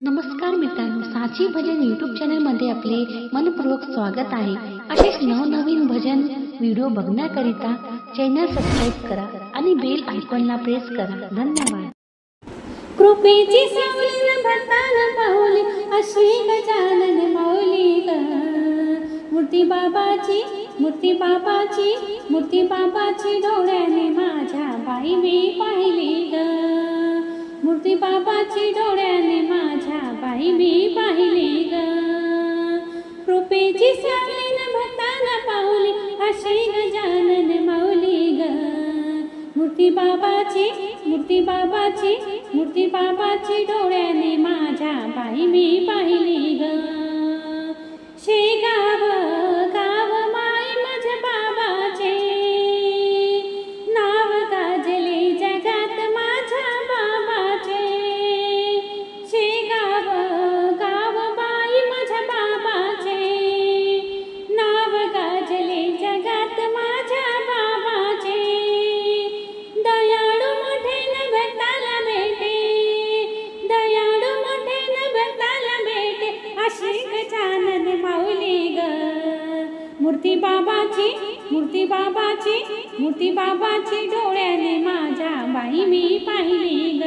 नमस्कार मित्रांनो, साची भजन यूट्यूब चॅनलमध्ये आपले मनपूर्वक स्वागत आहे। असेच नवनवीन भजन व्हिडिओ बघण्याकरिता चॅनल सबस्क्राइब करा आणि बेल आयकॉनला प्रेस करा। धन्यवाद। कृपेची सावली भरताना पाऊली अशी गजानन माऊली ग। मूर्ती बाबाची मूर्ती बाबाची मूर्ती बाबाची डोळ्याने माझ्या बाई मी पाहिली ग। मूर्ती बाबाची डोळ्याने माझ्या बाई मी पाहिली ग। कृपेची सावली भरताना पाऊली अशी गजानन माऊली ग। मूर्ती बाबाची मूर्ती बाबाची मूर्ती बाबाची डोळ्याने माझ्या बाई मी पाहिली ग। शेगाव गाव माय माझ्या बाबाचे नाव गाजले जगात माझ्या बाबाचे। शेगाव गाव माय माझ्या बाबाचे नाव गाजले जगात माझ्या बाबाचे। दयाळू मोठे न भक्ताला भेटे दयाळू मोठे न भक्ताला भेटे अशी गजानन माऊली ग। मूर्ती बाबाची मूर्ती बाबाची मूर्ती बाबाची डोळ्याने माझ्या बाई मी पाहिली ग।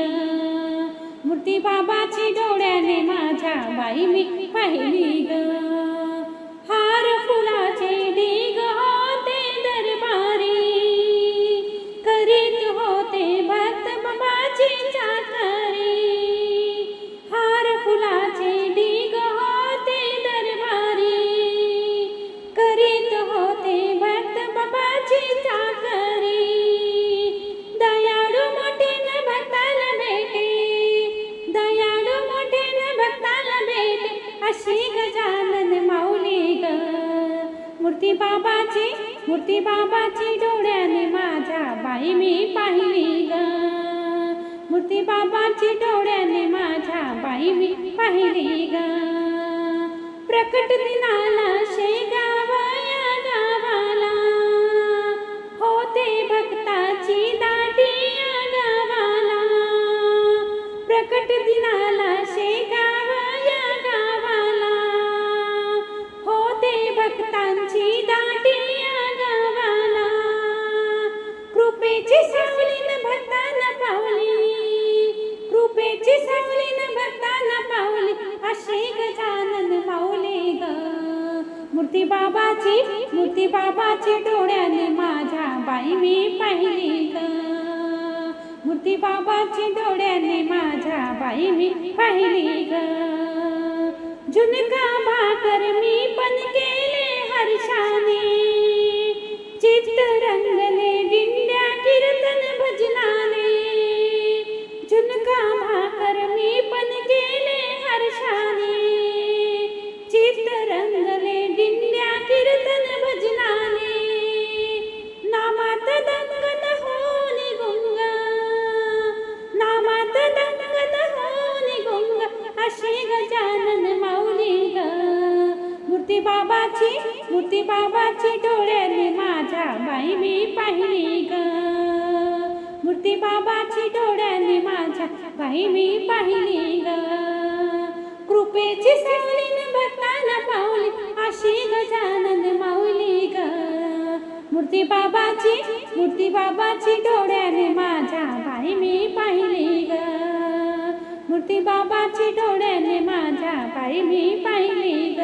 मूर्ती बाबाची डोळ्याने माझ्या बाई मी पाहिली ग। हार फुलाचे ढीग होते दरबारी करीत होते भक्त बाबाची चाकरी। हार फुलाचे ढीग होते दरबारी करीत होते भक्त बाबाची चाकरी। दयाळू मोठे न भक्ताला भेटे दयाळू मोठे न भक्ताला भेटे अशी गजानन माऊली ग। मूर्ती बाबाची डोळ्याने माझ्या बाई मी पाहिली ग। मूर्ती बाबाची डोळ्याने माझ्या बाई मी पाहिली ग। प्रकट दिनाला शेगाव या गावाला होते भक्ताची दाटी या गावाला। प्रकट दिनाला शेगाव या गावाला होते भक्तांची दाटी या गावाला। कृपेची सावली भक्तांना पावली कृपेची सावली भक्तांना पावली अशी गजानन माऊली ग। मूर्ती बाबाची डोळ्याने माझ्या बाई मी पाहिली ग। मूर्ती बाबाची डोळ्याने माझ्या बाई मी पाहिली ग। झुणका भाकर मी पण केले हर्षाने चित्त रंगले दिंड्या कीर्तन भजनाने। झुणका भाकर मी पण केले हर्षाने चित्त रंगले दिंड्या कीर्तन भजनाने। नामात दंगन होनी गुंग नामात दंगन होनी गुंग अशी गजानन माऊली ग। मूर्ती बाबाची डोळ्याने माझ्या बाई मी पाहिली ग। मूर्ती बाबाची डोळ्याने माझ्या बाई मी पाहिली ग। कृपेची सावली भक्तांना पावली अशी गजानन माऊली ग। मूर्ती बाबाची डोळ्याने माझ्या बाई मी पाहिली ग। मूर्ती बाबाची डोळ्याने माझ्या बाई मी पाहिली ग।